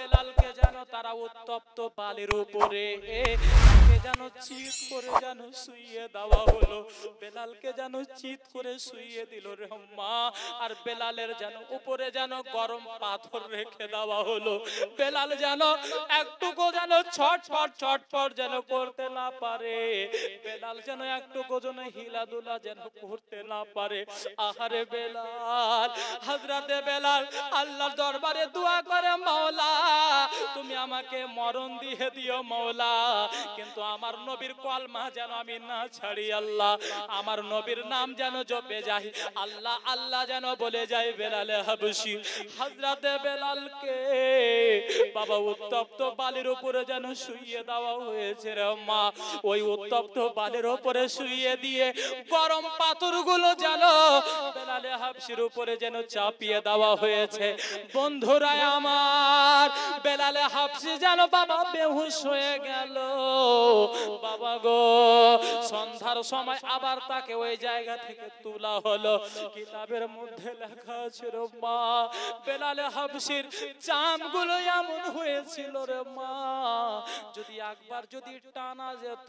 বেলালকে যেন তারা উত্তপ্ত বালির উপরে তাকে যেন চিৎ করে যেন শুইয়ে দেওয়া হলো। বেলালকে যেন চিৎ করে শুইয়ে দিল রে মা। আর বেলালের যেন উপরে যেন গরম পাথর রেখে দেওয়া হলো। বেলাল যেন একটুকু যেন ছটফট যেন করতে না পারে। বেলাল যেন একটুকু যেন হিলাদুলা যেন করতে না পারে। আহারে বেলাল, হযরতে বেলাল আল্লাহর দরবারে দোয়া করে, মাওলা তুমি আমাকে মরণ দিয়ে দিও মাওলা, কিন্তু আমার নবীর কলমা যেন আমি না ছাড়ি আল্লাহ। আমার নবীর নাম যেন জপে যাই, আল্লাহ আল্লাহ যেন বলে যাই বেলালে হাবশি। হযরতে বেলালকে বাবা উত্তপ্ত বালির উপরে যেন শুইয়ে দেওয়া হয়েছে রে মা। ওই উত্তপ্ত বালির উপরে শুইয়ে দিয়ে গরম পাথরগুলো যেন বেলালে হাবশির উপরে যেন চাপিয়ে দেওয়া হয়েছে। বন্ধুরা আমার, বেলালে হাবশি যেন বাবা বেহুশ হয়ে গেল। বাবা গো, সন্ধ্যার সময় আবার তাকে ওই জায়গা থেকে তোলা হলো। কিতাবের মধ্যে লেখা ছিল মা, বেলালে হাবশির চামগুলো এমন হয়েছিল রে মা, যদি একবার যদি টানা যেত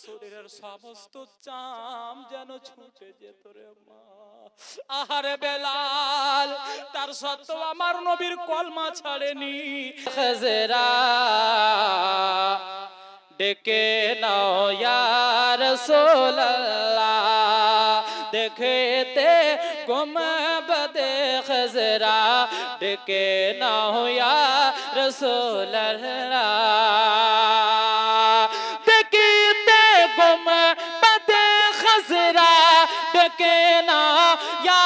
শরীরের সমস্ত চাম যেন ছুটে যেত রে মা। আহারে বেলাল, তার সত্ত্বেও আমার নবীর কলমা ছাড়েনি। খাজরা ডেকে নাও ইয়া রাসূলুল্লাহ, দেখতে গুমবদে খাজরা ডেকে নাও ইয়া রাসূলুল্লাহ, দেখতে গুমবদে খাজরা ডেকে নাও ইয়া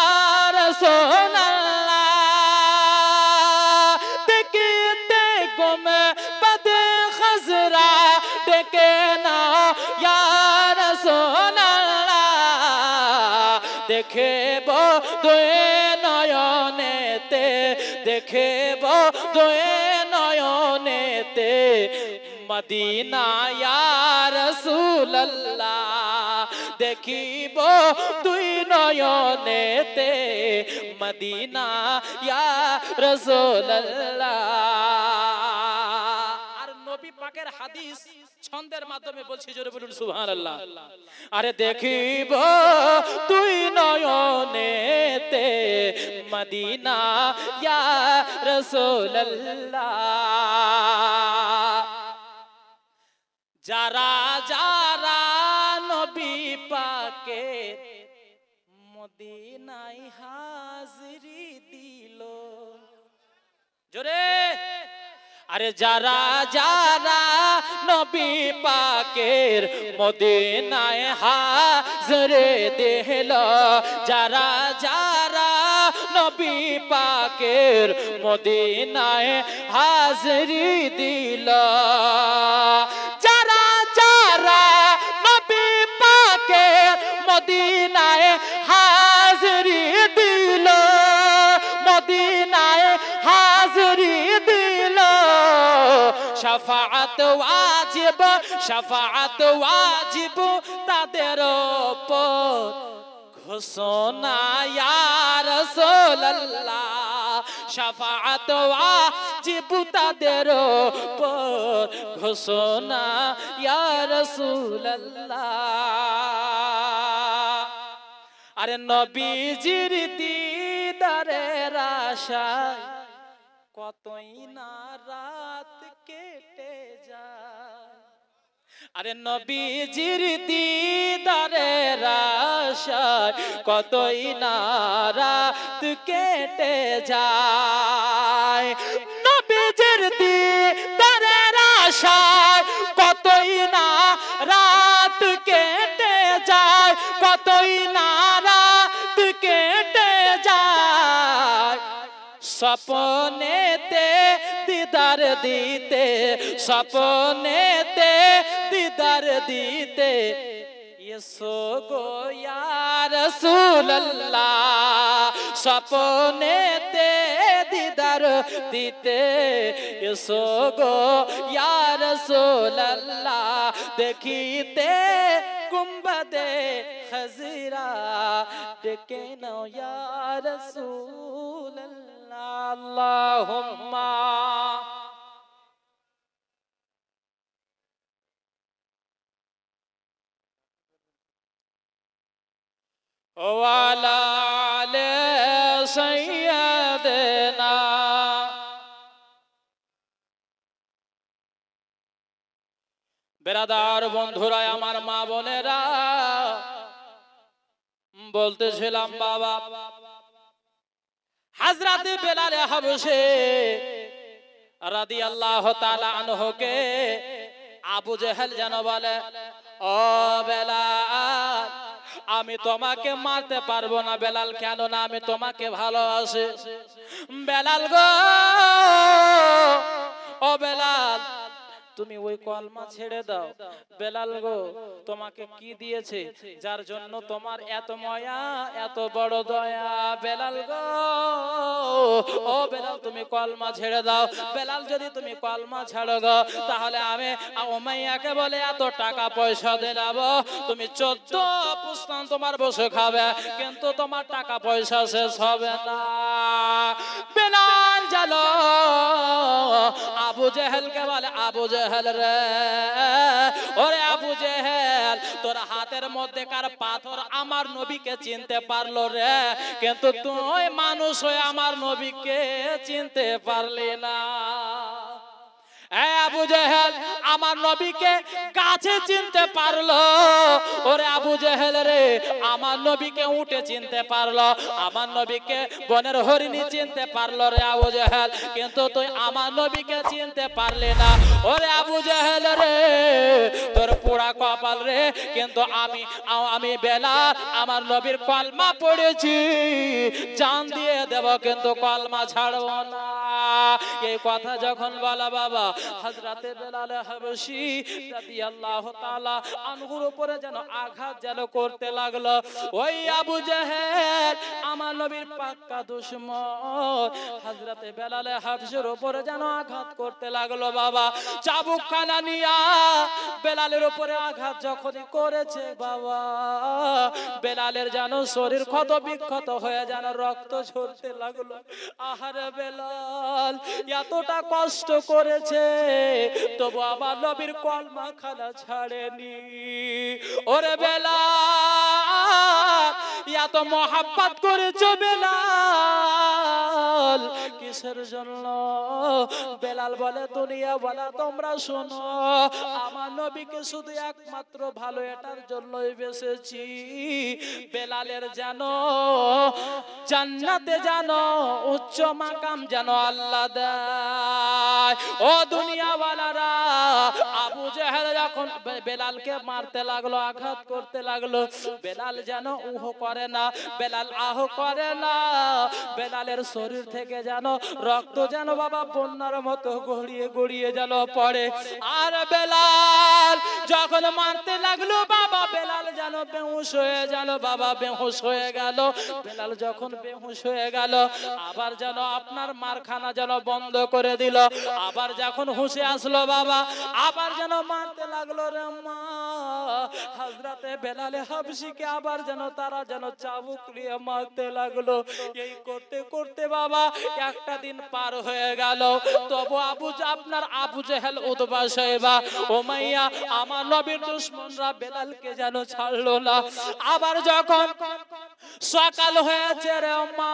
রাসূলুল্লাহ, দেখতে গুমবদে খাজরা ডেকে নাও ইয়া রাসূলুল্লাহ, দেখেব দুই নয়নেতে, দেখেব দুই নয়নেতে মদিনা ইয়া রাসূলুল্লাহ, দেখিব দুই নয়নেতে মদিনা ইয়া রাসূলুল্লাহ। আর নবী পাকের হাদিস ছন্দের মাধ্যমে বলছি, জোরে বলুন সুবহানাল্লাহ। আরে দেখিব তুই নয়নেতে মদিনা ইয়া রাসূলুল্লাহ, যারা যারা নবী পাকে মদিনায় হাজিরি দিল, জোরে আরে যারা যারা নবী পাকের মদিনায় হাজিরি দিল, যারা যারা নবী পাকের মদিনায় হাজিরি দিল, যারা যারা নবী পাকের মদিনায় হাজিরি দিল, মদিনায় হাজিরি দিল, শাফাআত ওয়াজিব, শাফাআত ওয়াজিব তাদের উপর, ঘোষণা ইয়া রাসূলুল্লাহ, শাফাআত ওয়াজিব তাদের উপর, ঘোষণা ইয়া রাসূলুল্লাহ। আরে নবীজির দিদারের আশায় কতই না রাত কেটে যায়, আরে নবীজির দিদারের আশায় কতই না রাত কেটে যায়, নবীজির দিদারের আশায় কতই না রাত কেটে যায়, কতই না রাত কেটে যায়, স্বপ্নেতে দিদার দিতে, স্বপ্নেতে দিদার দিতে, এসো গো ইয়া রাসূলুল্লাহ, স্বপ্নেতে দিদার দিতে, এসো গো ইয়া রাসূলুল্লাহ, দেখিতে গুম্বদে খাজরা ডেকে নাও ইয়া রাসূলুল্লাহ। আল্লাহুম্মা ওয়ালা আলে সাইয়্যিদিনা। বেরাদার বন্ধুরা, আমার মা বোনেরা, বলতেছিলাম বাবা হযরত বেলাল হাবশী রাদিয়াল্লাহু তাআলা আনহুকে আবু জেহেল যেন বলে, ও বেলাল, আমি তোমাকে মারতে পারবো না। বেলাল, কেন না? আমি তোমাকে ভালোবাসি। বেলাল গো, ও বেলাল, তুমি ওই কলমা ছেড়ে দাও। বেলাল গো, তোমাকে কি দিয়েছে যার জন্য তোমার এত মায়া, এত বড় দয়া? বেলাল গো, ও বেলাল, তুমি কলমা ছেড়ে দাও। বেলাল, যদি তুমি কলমা ছাড়ো গো, তাহলে আমি উমাইয়াকে বলে এত টাকা পয়সা দিলাম, তুমি 14 পুস্তান তোমার বসে খাবে, কিন্তু তোমার টাকা পয়সা শেষ হবে না। বেলাল জানো আবু জেহেলকে বলে, আবু জেহেল রে, ওরে আবু জেহেল, তোর হাতের মধ্যেকার পাথর আমার নবীকে চিনতে পারলো রে, কিন্তু তুই মানুষ হয়ে আমার নবীকে চিনতে পারলি না। আবু জেহেল আমার নবীকে গাছে চিনতে পারলো, ওরে আবু জেহেল রে, আমার নবীকে উটে চিনতে পারলো, আমার নবীকে বনের হরিণী চিনতে পারলো রে আবু জেহেল, কিন্তু তুই আমার নবীকে চিনতে পারলি না। ওরে আবু জেহেল রে, তোর পোড়া কপাল রে, কিন্তু আমি বেলাল আমার নবীর কলমা পড়েছি, জান দিয়ে দেব, কিন্তু কলমা ছাড়বো না। এই কথা যখন বলা বাবা হযরতে বেলাল হাবশী রাদিয়াল্লাহু তাআলা আনহুর উপরে যেন আঘাত যেন করতে লাগলো। ওই আবু জেহেল আমার নবীর পাক্কা দুশমন হযরতে বেলাল হাবশীর উপরে যেন আঘাত করতে লাগলো বাবা। চাবুকখানা নিয়া বেলালের উপরে আঘাত যখনই করেছে বাবা, বেলালের যেন শরীর ক্ষত বিক্ষত হয়ে যেন রক্ত ঝরতে লাগলো। আহারে বেলাল এতটা কষ্ট করেছে, তবু আমার নবীর কলমা খানা ছাড়েনি। ওরে বেলাল, এত মহাব্বত করেছো বেলাল, কিসের জন্য? বেলাল বলে, দুনিয়া বলা তোমরা শোনো, আমার নবীকে শুধু একমাত্র ভালো এটার জন্যই বেঁচেছি, বেলালের যেন জান্নাতে জানো উচ্চ মাকাম যেন আল্লাহ দেয়। ও দুনিয়াওয়ালারা, আবু জেহেল যখন বেলালকে মারতে লাগলো, আঘাত করতে লাগলো, বেলাল যেন উহ করে না, বেলাল আহ করে না, বেলালের শরীর থেকে যেন রক্ত যেন বাবা বন্যার মতো গড়িয়ে গড়িয়ে যেন পড়ে। আর বেলাল যখন মারতে লাগলো বাবা, বেলাল যেন বেহুশ হয়ে গেল বাবা, বেহুশ হয়ে গেল। বেলাল যখন বেহুশ হয়ে গেল, আবার যেন আপনার মারখানা যেন বন্ধ করে দিল। আবার যখন হুঁশে আসলো বাবা, আবার যেন মারতে লাগলো রে মা। হযরতে বেলাল হাবশীকে আবার যেন তারা যেন চাবুক দিয়ে মারতে লাগলো। এই করতে করতে বাবা একটা দিন পার হয়ে গেল। তবু আপনার আবু জেহেল, উতবা, শাইবা, উমাইয়া আমার নবীর দুশমনরা বেলালকে যেন ছাড়লো না। আবার যখন সকাল হয়েছে রে মা,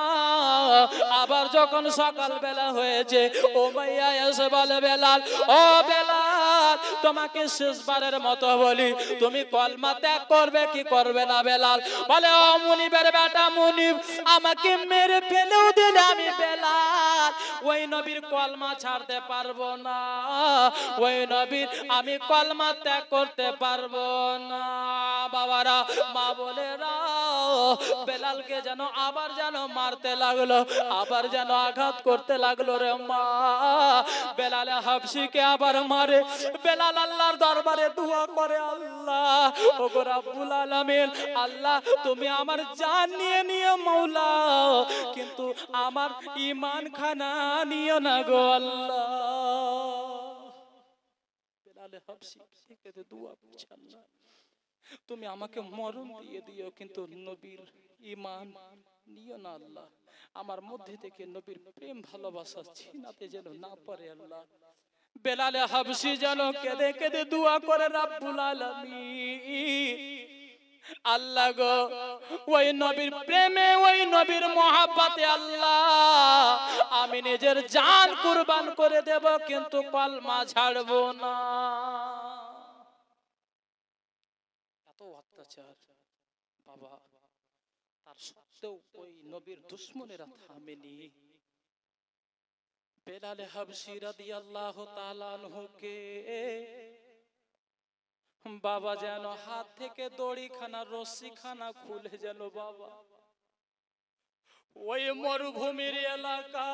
আবার যখন সকাল বেলা হয়েছে, উমাইয়া এসে বলে, বেলাল, ও বেলাল, তোমাকে শেষবারের মতো বলি, তুমি কলমা ত্যাগ করবে কি করবে না? বেলাল বলে, ও মুনিবের বেটা মুনিব, আমাকে মেরে ফেলেও দিলে আমি বেলাল ওই নবীর কলমা ছাড়তে পারবো না, ওই নবীর আমি কলমা ত্যাগ করতে পারবো না। বাবারা, মা বলেরা, বেলালকে যেন আবার যেন মারতে লাগলো, আবার যেন আঘাত করতে লাগলো রে মা। বেলাল হাবশীকে আবার মারে। বেলাল আল্লাহর দরবারে দোয়া করে, আল্লাহ ওগো রব্বুল আলামিন, আল্লাহ তুমি আমার জান নিয়ে নিও মওলা, কিন্তু আমার ঈমান খানা নিও না গো আল্লাহ। বেলাল হাবশী থেকে দোয়া করছে, আল্লাহ তুমি আমাকে মরণ দিয়ে দিও, কিন্তু নবীর ঈমান নিও না আল্লাহ। আমার মধ্যে থেকে নবীর প্রেম ভালোবাসা ছিনাতে যেন না পারে আল্লাহ। বেলাল হাবশী যেন কেঁদে কেঁদে দোয়া করে, রব্বুল আলামিন আল্লাহ গো ওই নবীর প্রেমে ওই নবীর মহব্বতে আল্লাহ আমি নিজের জান কুরবান করে দেব, কিন্তু কলমা ছাড়বো না। এত অত্যাচার বাবা, তার সত্ত্বেও ওই নবীর দুশমনেরা থামেনি। বেলাল হাবশী রাদিয়াল্লাহু তাআলা আনহুকে বাবা যেন হাত থেকে দড়িখানা রশিখানা খুলে যেন বাবা ওই মরুভূমির এলাকা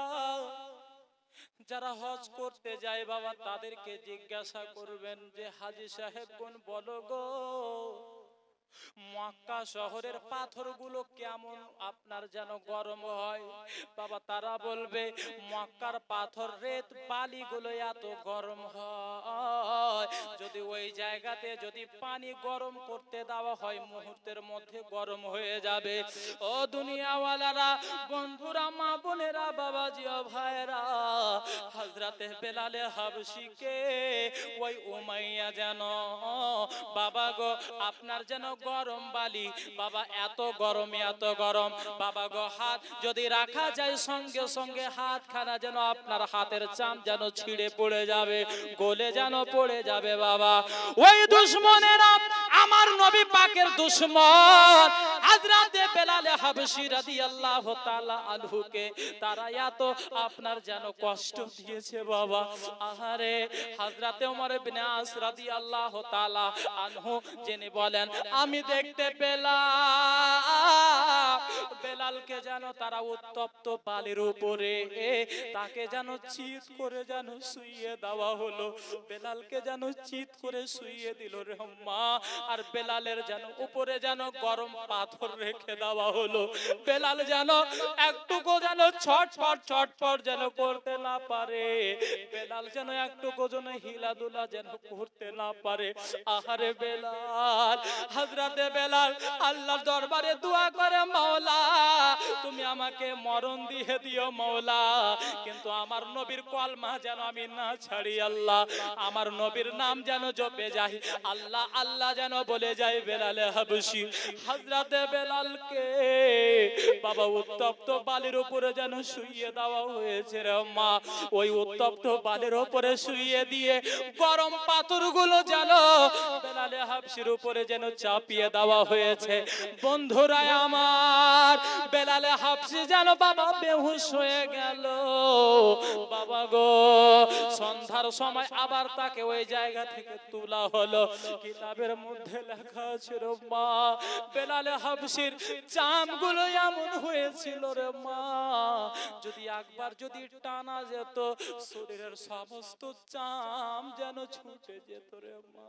যারা হজ করতে যায় বাবা তাদেরকে জিজ্ঞাসা করবেন যে হাজী সাহেব কোন বলো গো মক্কা শহরের পাথরগুলো কেমন আপনার যেন গরম হয় বাবা, তারা বলবে মক্কার পাথর রেত বালিগুলো এত গরম হয়, যদি ওই জায়গাতে যদি পানি গরম করতে দেওয়া হয় মুহূর্তের মধ্যে গরম হয়ে যাবে। ও দুনিয়াওয়ালারা, বন্ধুরা, মা বোনেরা, বাবাজি ও ভাইরা, হযরতে বেলাল হাবশীকে ওই উমাইয়া যেন বাবা গো আপনার যেন গরম বালি বাবা এত গরম এত গরম বাবা গো, হাত যদি রাখা যায় সঙ্গে সঙ্গে হাতখানা যেন আপনার হাতের চাম যেন ছিঁড়ে পড়ে যাবে, গলে যেন পড়ে যাবে বাবা। ওই দুশমনেরা আমার নবী পাকের দুশমন হযরতে বেলাল হাবশী রাদিয়াল্লাহু তাআলা আনহুকে তারা এত আপনার যেন কষ্ট দিয়েছে বাবা। আহারে হযরতে ওমর ইবনে আস রাদিয়াল্লাহু তাআলা আনহু যিনি বলেন আমি দেখতে পেলাম বেলালকে যেন তারা উত্তপ্ত বালির উপরে তাকে যেন চিৎ করে যেন শুইয়ে দেওয়া হলো, বেলালকে যেন চিৎ করে শুইয়ে দিল রে মা। আর বেলালের যেন উপরে যেন গরম পাথর রেখে দেওয়া হলো, বেলাল যেন একটুকু যেন ছটফট ছটফট যেন করতে না পারে, বেলাল যেন একটুকু যেন হিলাদুলা যেন করতে না পারে। আহারে বেলাল, হযরতে বেলাল আল্লাহর দরবারে দোয়া করে মাওলা তুমি আমাকে মরণ দিয়ে দিও মাওলা, কিন্তু আমার নবীর কলমা যেন আমি না ছাড়ি আল্লাহ, আমার নবীর নাম যেন জপে যাই আল্লাহ আল্লাহ যেন বলে যাই বেলাল হাবশী। হযরতে বেলালকে বাবা উত্তপ্ত বালির উপরে যেন শুইয়ে দেওয়া হয়েছে রে মা, ওই উত্তপ্ত বালির উপরে শুইয়ে দিয়ে গরম পাথরগুলো যেন বেলাল হাবশীর উপরে যেন চাপিয়ে দেওয়া হয়েছে। বন্ধুরা আমার, বেলাল হাবশী যেন বাবা বেহুশ হয়ে গেল বাবা গো। সন্ধ্যার সময় আবার তাকে ওই জায়গা থেকে তোলা হলো, কিতাবের মধ্যে লেখা ছিল মা বেলাল হাবশীর চামগুলো এমন হয়েছিল রে মা, যদি একবার যদি টানা যেত শরীরের সমস্ত চাম যেন ছুটে যেত রে মা।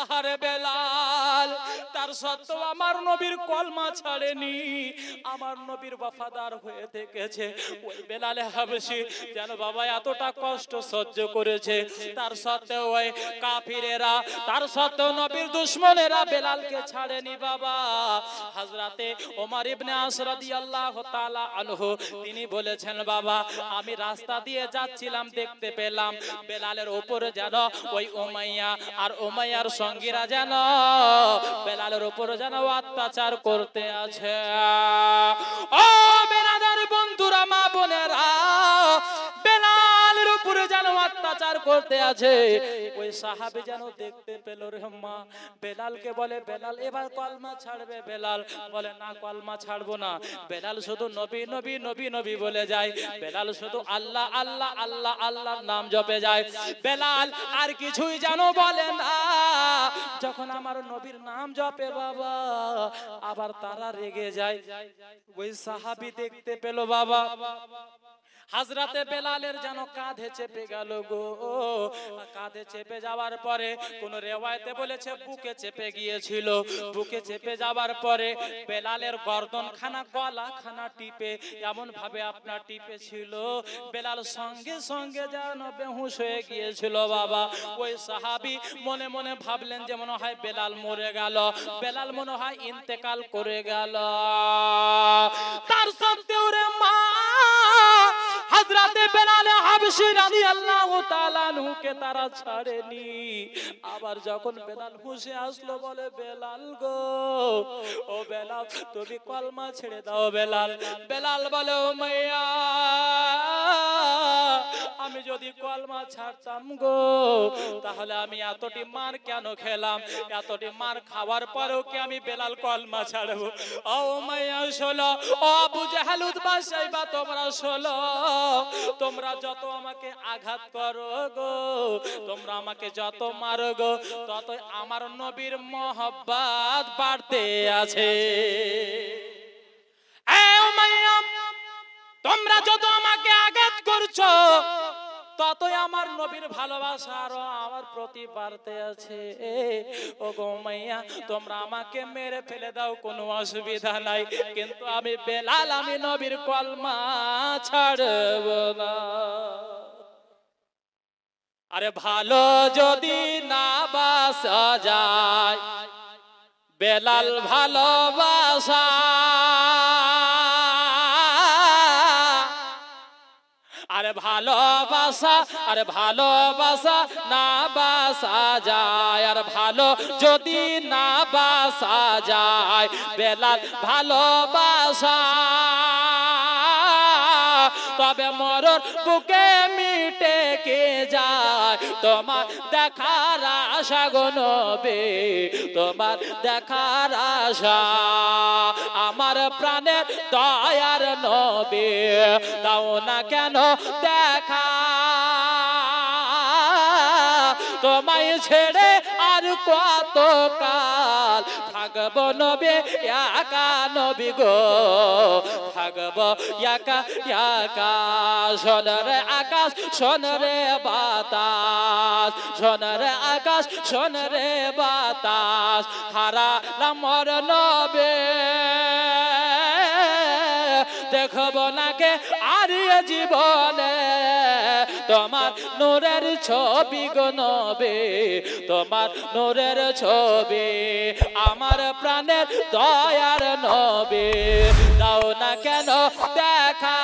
আহারে বেলাল, তার সত্ত্বেও আমার নবীর কলমা ছাড়েনি, আমার নবীর ওয়াফাদার হয়ে থেকেছে। ওই বেলাল হাবশী যেন বাবা এতটা কষ্ট সহ্য করেছে, তার সত্ত্বেও ওই কাফিরেরা, তার সত্ত্বেও নবীর দুশমনেরা বেলালকে ছাড়েনি বাবা। হযরতে ওমর ইবনে আস রাদিয়াল্লাহু তাআলা আনহু তিনি বলেছেন বাবা আমি রাস্তা দিয়ে যাচ্ছিলাম, দেখতে পেলাম বেলালের উপরে যেন ওই উমাইয়া আর উমাইয়ার সঙ্গীরা যেন বেলালের উপরে যেন অত্যাচার করতে আছে। ও বেরাদার বন্ধুরা, মা বোনেরা, বেলালের উপরে যেন অত্যাচার করতে আছে। ওই সাহাবী যেন দেখতে পেল রে মা, বেলালকে বলে বেলাল এবার কলমা ছাড়বে, বেলাল বলে না কলমা ছাড়বো না। বেলাল শুধু নবী নবী নবী নবী বলে যায়, বেলাল শুধু আল্লাহ আল্লাহ আল্লাহ আল্লাহর নাম জপে যায়, বেলাল আর কিছুই যেন বলে না। যখন আমার নবীর নাম জপে বাবা আবার তারা রেগে যায়। ওই সাহাবী দেখতে পেল বাবা হযরতে বেলালের যেন কাঁধে চেপে গেল গো, কাঁধে চেপে যাওয়ার পরে কোন রিওয়ায়াতে বলেছে বুকে চেপে গিয়েছিল, বুকে চেপে যাওয়ার পরে বেলালের গর্দনখানা গলাখানা টিপে এমন ভাবে আপনার টিপেছিল বেলাল সঙ্গে সঙ্গে যেন বেহুশ হয়ে গিয়েছিল বাবা। ওই সাহাবী মনে মনে ভাবলেন যে মনে হয় বেলাল মরে গেল, বেলাল মনে হয় ইন্তেকাল করে গেল। তার সত্ত্বেও রে মা হযরতে বেলাল হাবশী রাদিয়াল্লাহু তাআলা আনহুকে তারা ছাড়েনি। আবার যখন বেলাল হুঁশে আসলো বলে বেলাল গো, ও বেলাল তুমি কলমা ছেড়ে দাও। বেলাল বেলাল বলে ও মাইয়া আমি যদি কলমা ছাড়তাম গো তাহলে আমি এতটি মার কেন খেলাম? এতটি মার খাওয়ার পরেও কি আমি বেলাল কলমা ছাড়বো? ও মাইয়া শোনো, ও আবু জাহেল উতবা সাইবা তোমরা শোনো, তোমরা যত আমাকে আঘাত করো গো, তোমরা আমাকে যত মারো গো, ততই আমার নবীর মহব্বত বাড়তে আছে। তোমরা যত আমাকে আঘাত করছো ততই আমার নবীর ভালোবাসা আরো আমার প্রতি বাড়তে আছে। ও গো মাইয়া তোমরা আমাকে মেরে ফেলে দাও কোনো অসুবিধা নাই, কিন্তু আমি বেলাল আমি নবীর কলমা ছাড়ব না। আরে ভালো যদি না বাসা যায় বেলাল ভালোবাসা, আরে ভালোবাসা, আরে ভালোবাসা না বাসা যায়, আর ভালো যদি না বাসা যায় বেলাল ভালোবাসা, তবে মরর বুকে মিটে কে যায় তোমার দেখার আশা গো নবী, তোমার দেখার আশা। আমার প্রাণের দয়ার নবী দাও না কেন দেখা, তোমায় ছেড়ে আর কত কাল থাকবো নবী একা নবী গো, থাকবো একা একা। শোন রে আকাশ শোন রে বাতাস, শোন রে আকাশ শোন রে বাতাস, হারালাম মোর নবী দেখব না কে আর জীবনে তোমার নূরের ছবি গো নবী, তোমার নূরের ছবি। আমার প্রাণের দয়ার নবী দাও না কেন দেখা,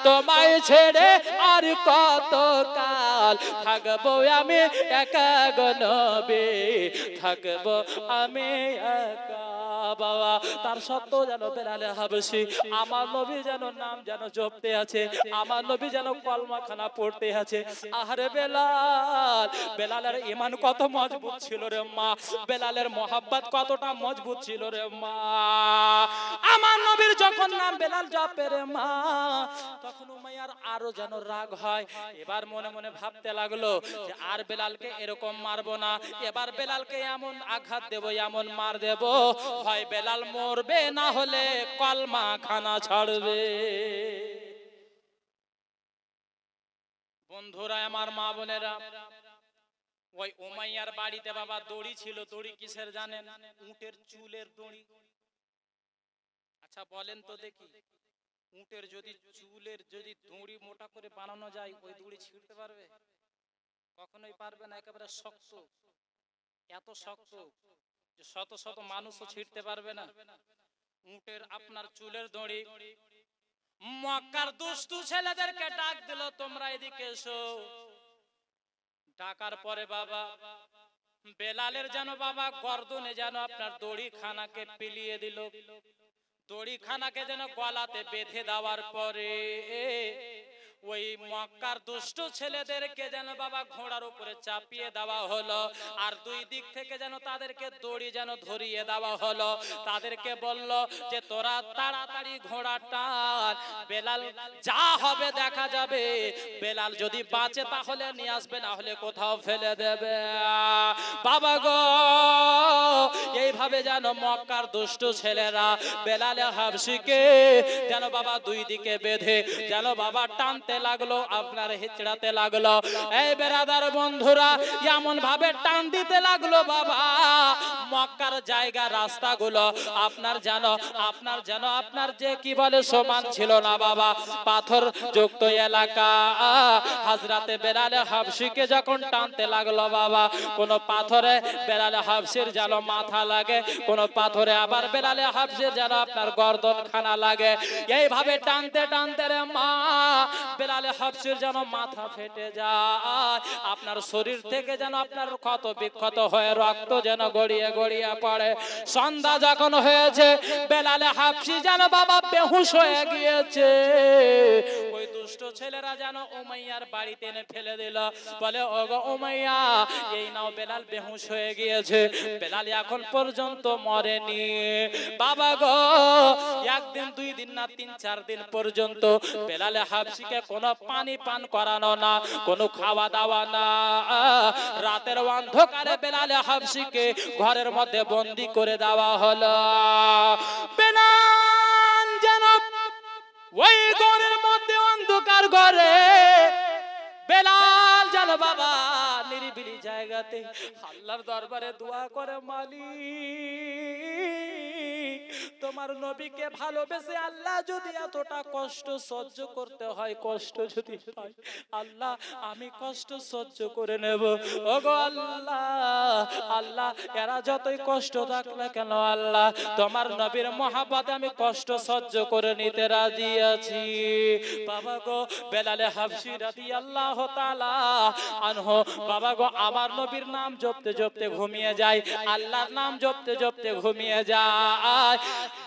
তোমায় ছেড়ে আর কত কাল থাকবো আমি একা গো নবী, থাকবো আমি একা। বাবা তার সত্ত্বেও যেন বেলাল হাবশী আমার নবী যেন নাম যেন জপতে আছে, আমার নবী যেন কলমাখানা পড়তে আছে। আরে বেলাল, বেলালের ঈমান কত মজবুত ছিল রে মা, বেলালের মহব্বত কতটা মজবুত ছিল রে মা। আমার নবীর যখন নাম বেলাল জপে রে মা, তখন উমাইয়ার আরো যেন রাগ হয়। এবার মনে মনে ভাবতে লাগলো যে আর বেলালকে এরকম মারবো না, এবার বেলালকে এমন আঘাত দেব এমন মার দেব, হয় বেলাল মরবে না হলে কলমা খানা ছাড়বে। বন্ধুরা আমার মা বোনেরা, ওই উমাইয়ার বাড়িতে বাবা দড়ি ছিল। দড়ি কিসের জানেন? উটের চুলের দড়ি। আচ্ছা বলেন তো দেখি, উটের যদি চুলের যদি দড়ি মোটা করে বানানো যায় ওই দড়ি ছিঁড়তে পারবে? কখনোই পারবে না, একেবারে শক্ত, এত শক্ত যে শত শত মানুষও ছিঁড়তে পারবে না। উটের আপনার চুলের দড়ি। মক্কার দুষ্টু ছেলেদেরকে ডাক দিল, তোমরা এদিকে এসো। ডাকার পরে বাবা বেলালের যেন বাবা গর্দনে যেন আপনার দড়ি খানাকে পিলিয়ে দিল। দড়ি খানাকে যেন গলাতে বেঁধে দেওয়ার পরে ওই মক্কার দুষ্ট ছেলেদেরকে যেন বাবা ঘোড়ার উপরে চাপিয়ে দেওয়া হলো, আর দুই দিক থেকে যেন তাদেরকে দড়ি যেন ধরিয়ে দেওয়া হলো। তাদেরকে বলল যে তোরা তাড়াতাড়ি ঘোড়া টান, বেলাল যা হবে দেখা যাবে, বেলাল যদি বাঁচে তাহলে নিয়ে আসবে, না হলে কোথাও ফেলে দেবে। বাবা গো এইভাবে যেন মক্কার দুষ্ট ছেলেরা বেলাল হাবশীকে যেন বাবা দুই দিকে বেঁধে যেন বাবা টানতে লাগলো, আপনার হিচড়াতে লাগলো। এই বেরাদার বন্ধুরা এমন ভাবে টান দিতে লাগলো বাবা মক্কার জায়গা রাস্তাগুলো আপনার যেন আপনার যে কি বলে সমান ছিল না বাবা, পাথর যুক্ত এলাকা। হযরতে বেলাল হাবশিকে যখন টানতে লাগলো বাবা, কোন পাথরে বেলাল হাবশির যেন মাথা লাগে, কোন পাথরে আবার বেলাল হাবশির যেন আপনার গর্দন খানা লাগে। এইভাবে টানতে টানতে রে মা বেলাল হাবশির যেন মাথা ফেটে যায়, আপনার শরীর থেকে যেন আপনার ক্ষত বিক্ষত হয়ে রক্ত যেন গড়িয়ে গড়িয়ে পড়ে। সন্ধ্যা যখন হয়েছে বেলাল হাবশি যেন বাবা বেহুশ হয়ে গিয়েছে। ওই দুষ্ট ছেলেরা যেন উমাইয়ার বাড়িতে এনে ফেলে দিল, বলে ওগো উমাইয়া এই নাও বেলাল বেহুশ হয়ে গিয়েছে, বেলাল এখন পর্যন্ত মরেনি। বাবা গো, একদিন দুই দিন না 3-4 দিন পর্যন্ত বেলাল হাবশিকে কোনো পানি পান করানো না, কোনো খাওয়া দাওয়া না। রাতের অন্ধকারে বেলাল হাবশিকে ঘরের মধ্যে বন্দী করে দেওয়া হলো। বেলাল যেন ওই ঘরের মধ্যে অন্ধকার ঘরে, বেলাল যেন বাবা নিরিবিলি জায়গাতে আল্লাহর দরবারে দোয়া করে, মালিক তোমার নবীকে ভালোবেসে আল্লাহ যদি এতটা কষ্ট সহ্য করতে হয়, কষ্ট যদি হয় আল্লাহ আমি কষ্ট সহ্য করে নেব। ওগো আল্লাহ, আল্লাহ এরা যতই কষ্ট থাক না কেন আল্লাহ তোমার নবীর মহব্বতে আমি কষ্ট সহ্য করে নিতে রাজি আছি। বাবা গো, বেলাল হাবশি রাদিয়াল্লাহু তাআলা আনহু বাবা গো আমার নবীর নাম জপতে জপতে ঘুমিয়ে যায়, আল্লাহর নাম জপতে জপতে ঘুমিয়ে যায়।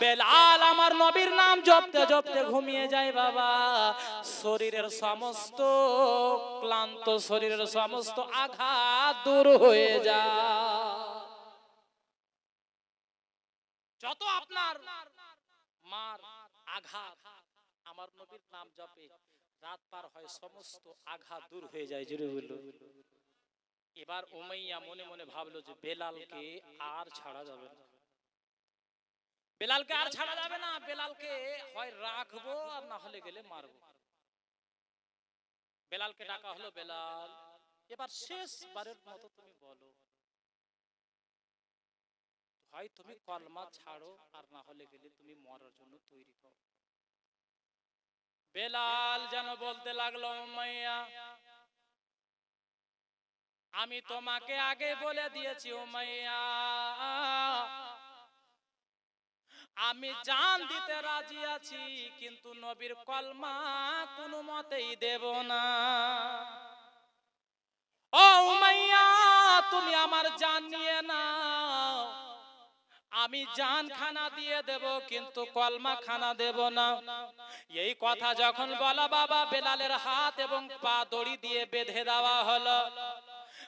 বেলাল আমার নবীর নাম জপতে জপতে ঘুমিয়ে যায় বাবা। শরীরের সমস্ত ক্লান্ত, শরীরের সমস্ত আঘাত দূর হয়ে যায়। যত আপনার মার আঘাত আমার নবীর নাম জপে রাত পার হয়, সমস্ত আঘাত দূর হয়ে যায়। জুড়ে বলল। এবার উমাইয়া মনে মনে ভাবলো যে বেলালকে আর ছাড়া যাবে না, বেলালকে আর ছাড়া যাবে না, বেলালকে হয় রাখবো আর না হলে গেলে মারবো। বেলালকে ডাকা হলো, বেলাল এবার শেষবারের মতো তুমি বলো, হয় তুমি কলমা ছাড়ো আর না হলে গেলে তুমি মরার জন্য তৈরি হও। বেলাল যেন বলতে লাগলো, উমাইয়া আমি তোমাকে আগে বলে দিয়েছি উমাইয়া, আমি জান দিতে রাজি আছি কিন্তু নবীর কলমা কোনো মতেই দেব না। ও উমাইয়া তুমি আমার জান নিয়ে নাও, আমি জান খানা দিয়ে দেব কিন্তু কলমা খানা দেব না। এই কথা যখন বলা বাবা, বেলালের হাত এবং পা দড়ি দিয়ে বেঁধে দেওয়া হলো।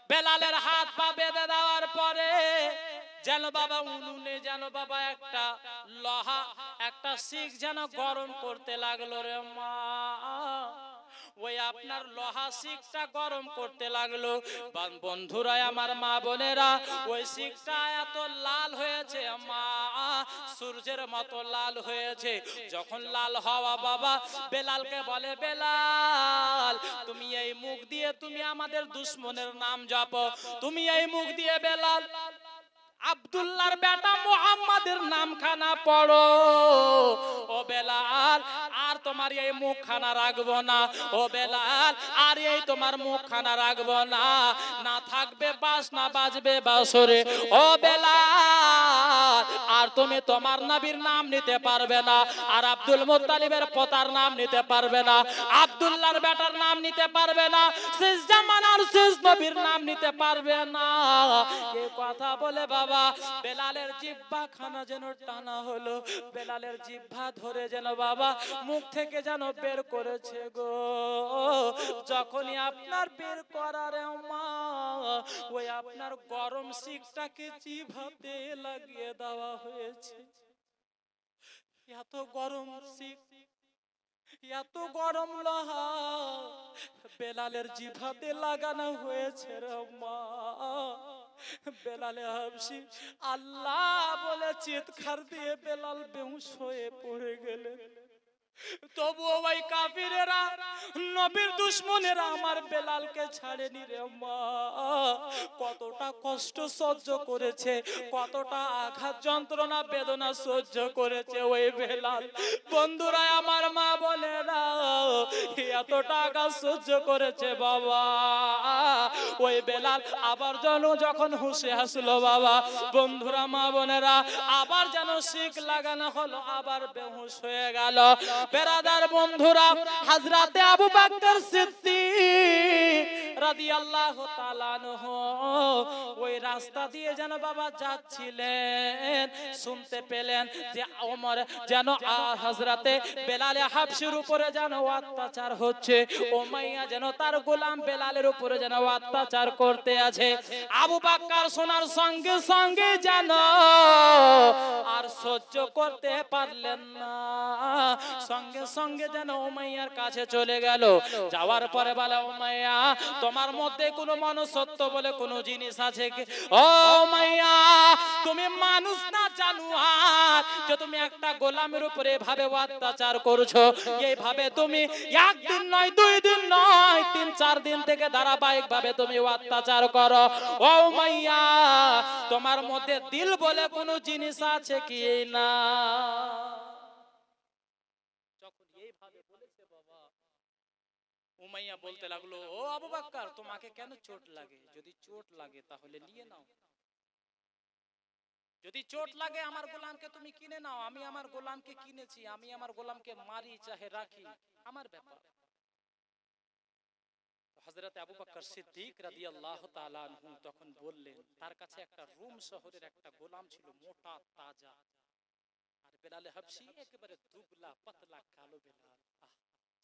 বেলালের হাত পা বেঁধে দেওয়ার পরে যেন বাবা উনুনে যেন বাবা একটা লোহা, একটা শিক যেন গরম করতে লাগলো রে মা। ওই আপনার লোহা শিকটা গরম করতে লাগলো। বন্ধুরা আমার, মা বোনেরা, ওই শিকটা এত লাল হয়েছে মা, সূর্যের মতো লাল হয়েছে। যখন লাল হওয়া বাবা বেলালকে বলে, বেলাল তুমি এই মুখ দিয়ে তুমি আমাদের দুশমনের নাম জপো, তুমি এই মুখ দিয়ে বেলাল আব্দুল্লাহর বেটা মুহাম্মাদের নাম খানা পড়ো। ও বেলাল আর তোমার এই মুখ খানা রাখবো না, ও বেলাল আর এই তোমার মুখ খানা রাখবো না, না থাকবে বাস না বাজবে বাঁশরে। ও বেলাল আর তুমি তোমার নবীর নাম নিতে পারবে না, আর আব্দুল মুত্তালিবের পোতার নাম নিতে পারবে না, আব্দুল্লাহর বেটার নাম নিতে পারবে না, শেষ জামানার শেষ নবীর নাম নিতে পারবে না। এই কথা বলে বাবা বেলালের জিহ্বা খানা যেন টানা হলো, বেলালের জিহ্বা ধরে যেন বাবা মুখ থেকে যেন বের করেছে গো। যখনই আপনার বের করার মা ওই আপনার গরম শিকটাকে জিহ্বাতে লাগিয়ে দেওয়া হয়েছে। এত গরম শিক, এত গরম লোহা বেলালের জিহ্বাতে লাগানো হয়েছে রে মা। বেলাল হাবশি আল্লাহ বলে চিৎকার দিয়ে বেলাল বেহুশ হয়ে পড়ে গেলেন। তবুও ওই কাফিরেরা নবীর দুশমনেরা আমার বেলালকে ছাড়েনি রে মা। কতটা কষ্ট সহ্য করেছে, কতটা আঘাত যন্ত্রণা বেদনা সহ্য করেছে ওই বেলাল। বন্ধুরা আমার মা বোনেরা, এতটা আঘাত সহ্য করেছে বাবা। ওই বেলাল আবার যখন হুঁশে আসলো বাবা, বন্ধুরা মা বোনেরা, আবার যেন শিক লাগানো হলো, আবার বেহুশ হয়ে গেল। বেরাদার বন্ধুরা, হযরতে আবু বকর সিদ্দিক রাদিয়াল্লাহু তাআলা আনহু ওই রাস্তা দিয়ে যেন বাবা যাচ্ছিলেন, শুনতে পেলেন যে ওমর যেন হযরতে বেলাল হাবশির উপরে যেন অত্যাচার হচ্ছে, উমাইয়া যেন তার গোলাম বেলালের উপরে যেন অত্যাচার করতে আছে। আবু বকর শোনার সঙ্গে সঙ্গে যেন আর সহ্য করতে পারলেন না, সঙ্গে সঙ্গে যেন উমাইয়ার কাছে চলে গেল। যাওয়ার পরে বলে, উমাইয়া তোমার মধ্যে কোনো মনুষ্যত্ব বলে কোনো জিনিস আছে কি? ও উমাইয়া, তুমি মানুষ না জানোয়ার যে তুমি একটা গোলামের উপরে এভাবে অত্যাচার করছো? এইভাবে তুমি একদিন নয়, 2 দিন নয়, 3-4 দিন থেকে ধারাবাহিক ভাবে তুমি অত্যাচার করো। ও উমাইয়া, তোমার মধ্যে দিল বলে কোনো জিনিস আছে কি না? উমাইয়া বলতে লাগলো, ও আবু বকর, তোমাকে কেন চোট লাগে? যদি চোট লাগে তাহলে নিয়ে নাও, যদি চোট লাগে আমার গোলামকে তুমি কিনে নাও। আমি আমার গোলামকে কিনেছি, আমি আমার গোলামকে মারি চাহে রাখি, আমার ব্যাপার। হযরত আবু বকর সিদ্দিক রাদিয়াল্লাহু তাআলা আনহু তখন বললেন, তার কাছে একটা রোম শহরের একটা গোলাম ছিল, মোটা তাজা, আর বেলাল হাবশী একেবারে দুবলা পাতলা কালো বেলাল।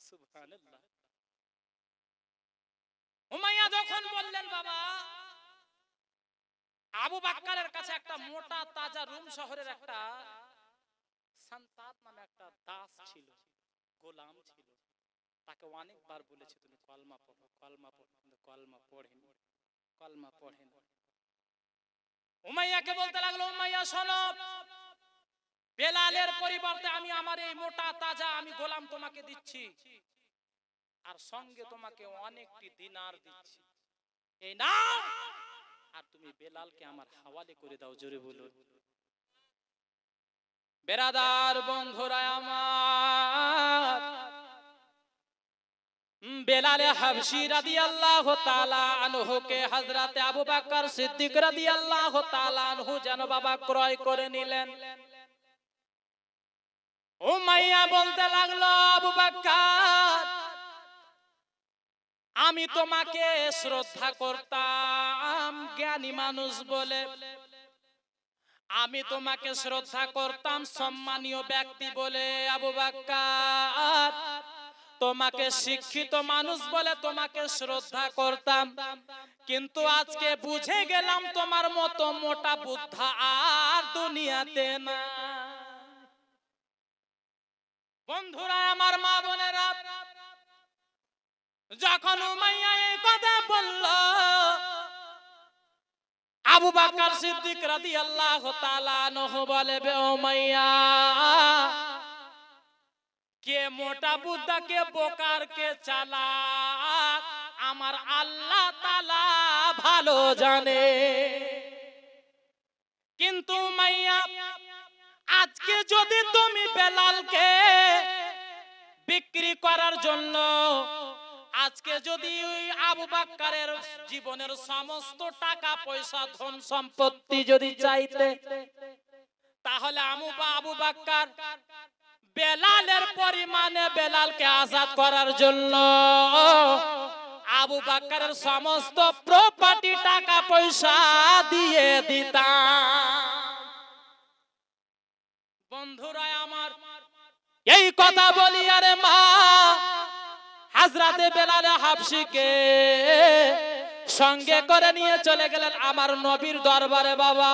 সুবহানাল্লাহ। উমাইয়া যখন বললেন, বাবা আবু বকরের কাছে একটা মোটা তাজা রোম শহরের একটা সান্তাত নামে একটা দাস ছিল, গোলাম ছিল, তাকে অনেকবার বলেছে তুমি কলমা পড়ো, কলমা পড়ো, কিন্তু কলমা পড়েনি, কলমা পড়েনি। উমাইয়াকে বলতে লাগলো, উমাইয়া শোনো, বেলালের পরিবর্তে আমি আমার এই মোটা তাজা আমি গোলাম তোমাকে দিচ্ছি, আর সঙ্গে তোমাকে অনেকটি দিনার দিচ্ছি, এই নাও, আর তুমি বেলালকে আমার হাওয়ালে করে দাও। জোরে বলুন। বেরাদার বন্ধুরা আমার, বেলাল হাবশী রাদিয়াল্লাহু তাআলা আনহুকে হযরতে আবু বকর সিদ্দিক রাদিয়াল্লাহু তাআলা আনহু যেন বাবা ক্রয় করে নিলেন। উমাইয়া বলতে লাগলো, আবু বকর, আমি তোমাকে শ্রদ্ধা করতাম জ্ঞানী মানুষ বলে, আমি তোমাকে শ্রদ্ধা করতাম সম্মানীয় ব্যক্তি বলে আবু বকর, তোমাকে শিক্ষিত মানুষ বলে তোমাকে শ্রদ্ধা করতাম, কিন্তু আজকে বুঝে গেলাম তোমার মতো মোটা বুদ্ধা আর দুনিয়াতে না। বন্ধুরা আমার মা বোনেরা, যখন উমাইয়া এই কথা বলল, আবু বকর সিদ্দিক রাদিয়াল্লাহু তাআলা আনহু বলে, বে উমাইয়া, কে মোটা বুদ্ধা, কে বোকার, কে চালাক, আমার আল্লাহ তাআলা ভালো জানে। কিন্তু উমাইয়া, আজকে যদি তুমি বেলালকে বিক্রি করার জন্য, আজকে যদি আবু বকরের জীবনের সমস্ত টাকা পয়সা ধন সম্পত্তি যদি চাইতে, তাহলে আবু বকর বেলালের পরিমাণে বেলালকে আজাদ করার জন্য আবু বকরের সমস্ত প্রপার্টি টাকা পয়সা দিয়ে দিতাম। বন্ধুরা আমার, এই কথা বলি আরে মা হযরতে বেলাল হাবশীকে সঙ্গে করে নিয়ে চলে গেলেন আমার নবীর দরবারে। বাবা,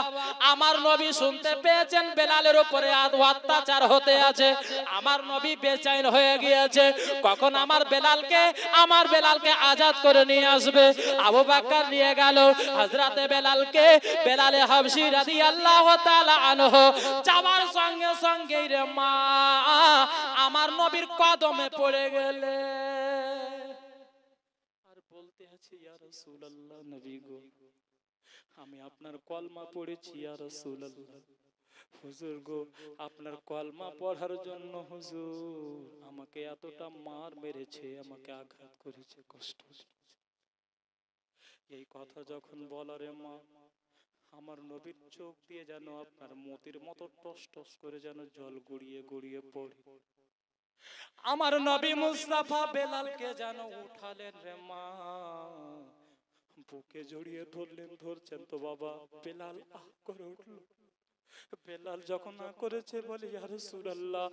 আমার নবী শুনতে পেয়েছেন বেলালের উপরে অত্যাচার হতে আছে। আমার নবী বেচैन হয়ে গিয়েছে, কখন আমার বেলালকে আজাদ করে নিয়ে আসবে। আবু বকর নিয়ে গেল হযরতে বেলালকে, বেলালে হাবশী রাদিয়াল্লাহু তাআলা আনহু যাওয়ার সঙ্গে সঙ্গেই রে মা আমার নবীর কদমে পড়ে গেলে আর বলতে আছে, ইয়া রাসূলুল্লাহ, নবী গো, আমি আপনার কলমা পড়েছি ইয়া রাসূলুল্লাহ। হুজুর গো, আপনার কলমা পড়ার জন্য হুজুর আমাকে এতটা মার মেরেছে, আমাকে আঘাত করেছে, কষ্ট। এই কথা যখন বলারে মা আমার নবীর চোখ দিয়ে যেন আপনার মতির মতো টস টস করে যেন জল গড়িয়ে গড়িয়ে পড়ে। আমার নবী মুস্তাফা বেলালকে যেন উঠালেন রে মা, বুকে জড়িয়ে ধরলেন। ধরছেন তো বাবা, বেলাল আহ করে উঠল। বেলাল যখন না করেছে বলে, ইয়া রাসূলুল্লাহ,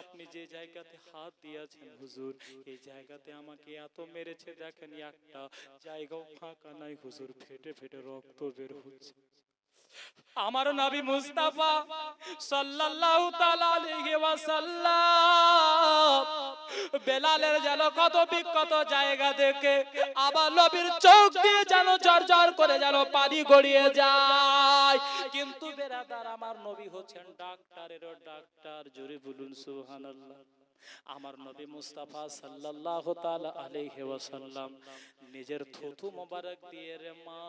আপনি যে জায়গাতে হাত দিয়েছেন হুজুর, এই জায়গাতে আমাকে এত মেরেছে, দেখেন একটা জায়গাও ফাঁকা নাই হুজুর, ফেটে ফেটে রক্ত বের হচ্ছে। আমার নবী মুস্তাফা সাল্লাল্লাহু তাআলা আলাইহি ওয়াসাল্লাম বেলালের যেন কত বিক্ষত জায়গা দেখে আবার নবীর চোখ দিয়ে যেন ঝরঝর করে যেন পানি গড়িয়ে যায়। কিন্তু বেরাদার, আমার নবী হচ্ছেন ডাক্তারেরও ডাক্তার, জোরে বলুন সুবহানাল্লাহ। আমার নবী মুস্তাফা সাল্লাল্লাহু তাআলা আলাইহি ওয়াসাল্লাম নিজের থুথু মোবারক দিয়ে রে মা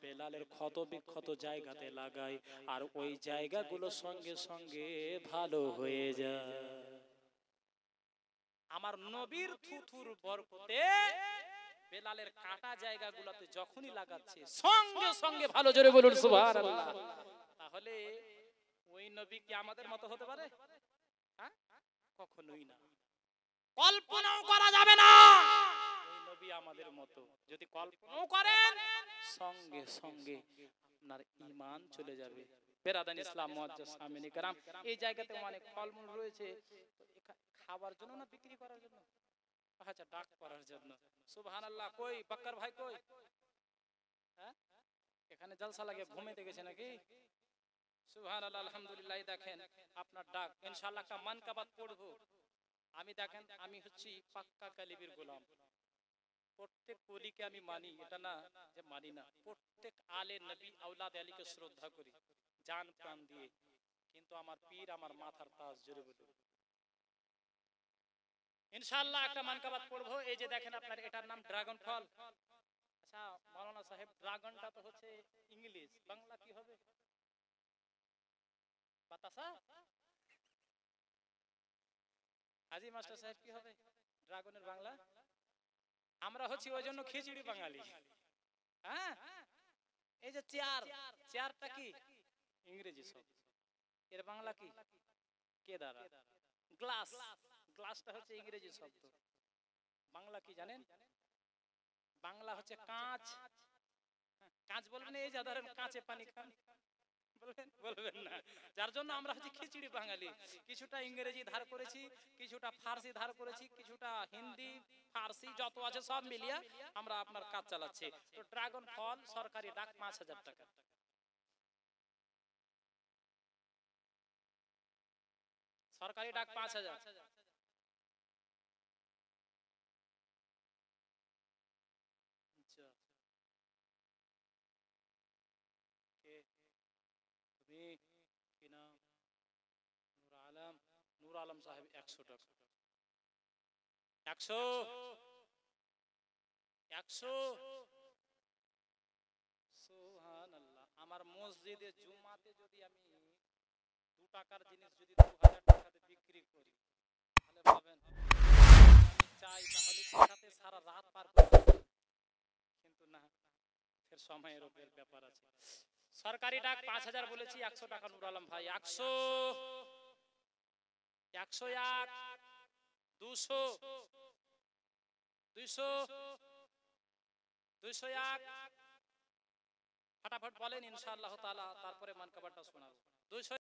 বেলালের ক্ষত বিক্ষত জায়গাতে লাগায়, আর ওই জায়গাগুলো সঙ্গে সঙ্গে ভালো হয়ে যায়। আমার নবীর থুথুর বরকতে বেলালের কাটা জায়গাগুলোতে যখনই লাগাচ্ছে সঙ্গে সঙ্গে ভালো, জোরে বলুন সুবহানাল্লাহ। তাহলে ওই নবী কি আমাদের মতো হতে পারে? হ্যাঁ, কখনোই না, কল্পনাও করা যাবে না ওই নবী আমাদের মতো। যদি কল্পনাও করেন সঙ্গে সঙ্গে আপনার ঈমান চলে যাবে। বেরাদান ইসলাম মুআজ্জাজ সামিনী کرام, এই জায়গাতে অনেক ফলমূল রয়েছে, খাবার জন্য না বিক্রি করার জন্য? আচ্ছা, ডাক করার জন্য। সুবহানাল্লাহ। কই বক্কর ভাই কই? হ্যাঁ, এখানে জলসা লাগে, ঘুমাইতে গেছে নাকি? সুবহানাল্লাহ, আলহামদুলিল্লাহ। দেখেন আপনার ডাক, ইনশাআল্লাহ একটা মানকাবাত পড়বো আমি। দেখেন আমি হচ্ছি পাক্কা কালিবের গোলাম, প্রত্যেক ওলিকে আমি মানি, এটা না যে মানি না। প্রত্যেক আলে নবী আওলাদ আলীকে শ্রদ্ধা করি জান প্রাণ দিয়ে, কিন্তু আমার পীর আমার মাথার তাজ, জোরে বলুন ইনশাআল্লাহ একটা মানকাবাত পড়বো। এই যে দেখেন আপনার, এটার নাম ড্রাগন ফল। আচ্ছা মাওলানা সাহেব, ড্রাগনটা তো হচ্ছে ইংলিশ, বাংলা কি হবে? বাতাসা? হাজি মাস্টার সাহেব কি হবে ড্রাগনের বাংলা? আমরা হচ্ছি ওই জন্য খিচুড়ি বাঙালি। হ্যাঁ, এই যে চেয়ার, চেয়ারটা কি ইংরেজি শব্দ, এর বাংলা কি? কেদারা। গ্লাস, গ্লাসটা হচ্ছে ইংরেজি শব্দ, বাংলা কি জানেন? বাংলা হচ্ছে কাঁচ। কাঁচ বলবেন, এই যে ধরেন কাঁচে পানি খান, বলবেন? বলবেন না। যার জন্য আমরা হচ্ছে খিচুড়ি বাঙালি। কিছুটা ইংরেজি ধার করেছি, কিছুটা ফার্সি ধার করেছি, কিছুটা হিন্দি ফার্সি যত আছে সব মিলিয়ে আমরা আপনার কাজ চালাচ্ছি। তো ড্রাগন ফল সরকারি ডাক ৫,০০০ টাকা। সরকারি ডাক ৫,০০০। তুমি কি নাম? নূর আলম। নূর আলম সাহেব ১০০ টাকা। ১০০ ১০০। সুবহানাল্লাহ। আমার মসজিদে জুমাতে যদি আমি ২ টাকার জিনিস যদি ২০০০ টাকাতে বিক্রি করি, তাহলে ভাবেন আমি চাই তাহলে সাথে সারা রাত পার করব, কিন্তু না, ফের সময়ের উপর ব্যাপার আছে। সরকারি ডাক ৫,০০০ বলেছি, ১০০ টাকা নূর আলম ভাই। ১০০ ১০১ ২০০ ২০০ ২০১ ফটাফট বলেন ইনশাআল্লাহ তাআলা, তারপরে মানকাবারটা শোনাবো। ২০০